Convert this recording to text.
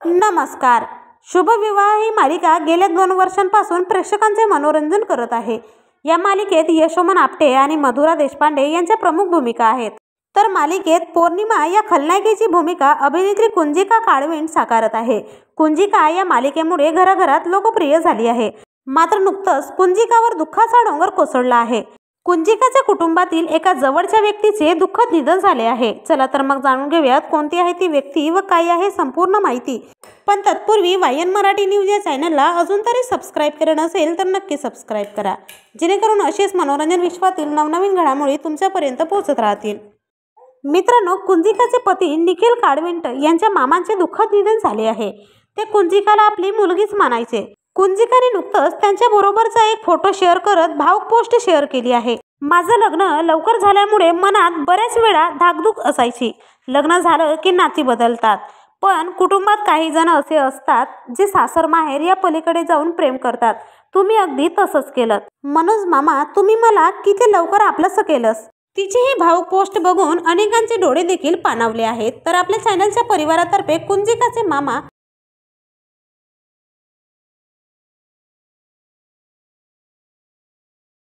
नमस्कार. शुभविवाह ही मालिका गेल्या 2 वर्षांपासून प्रेक्षकांचे मनोरंजन करत आहे. या मालिकेत यशोमन आपटे आणि मधुरा देशपांडे यांच्या प्रमुख भूमिका आहेत. तर मालिकेत पौर्णिमा या खलनायिकेची भूमिका अभिनेत्री कुंजिका काळविंड साकारत आहे. कुंजिका या मालिकेमुळे घराघरात लोकप्रिय झाली आहे. मात्र नुकतंच कुंजिकावर दुःखाचा डोंगर कोसळला आहे. कुंजिकाच्या कुटुंबातील एका जवळच्या व्यक्तीचे दुःखद निधन झाले आहे. चला तर मग जाणून घेऊयात कोणती आहे ती व्यक्ती व काय आहे संपूर्ण माहिती. पण तत्पूर्वी वायन मराठी न्यूज या चॅनलला अजून तरी सबस्क्राईब केलं नसेल तर नक्की सबस्क्राईब करा, जेणेकरून असेच मनोरंजन विश्वातील नवनवीन घडामोडी तुमच्यापर्यंत पोहोचत राहतील. मित्रांनो, कुंजिकाचे पती निखिल काळविंड यांच्या मामांचे दुःखद निधन झाले आहे. ते कुंजिकाला आपली मुलगीच मानायचे. कुंजिकाने नुकतंच त्यांच्या बरोबरचा एक फोटो शेअर करत भावुक पोस्ट शेअर केली आहे. माझं लग्न लवकर झाल्यामुळे मनात बऱ्याच वेळा धाकधूक असायची. लग्न झालं की नाती बदलतात, पण कुटुंबात काही जण असे असतात जे सासर माहेर या पलीकडे जाऊन प्रेम करतात. तुम्ही अगदी तसंच केलं. मनोज मामा, तुम्ही मला किती लवकर आपलंसं केलंस. तिची ही भावुक पोस्ट बघून अनेकांचे डोळे देखील पाणावले आहेत. तर आपल्या चॅनलच्या परिवारातर्फे कुंजिकाचे मामा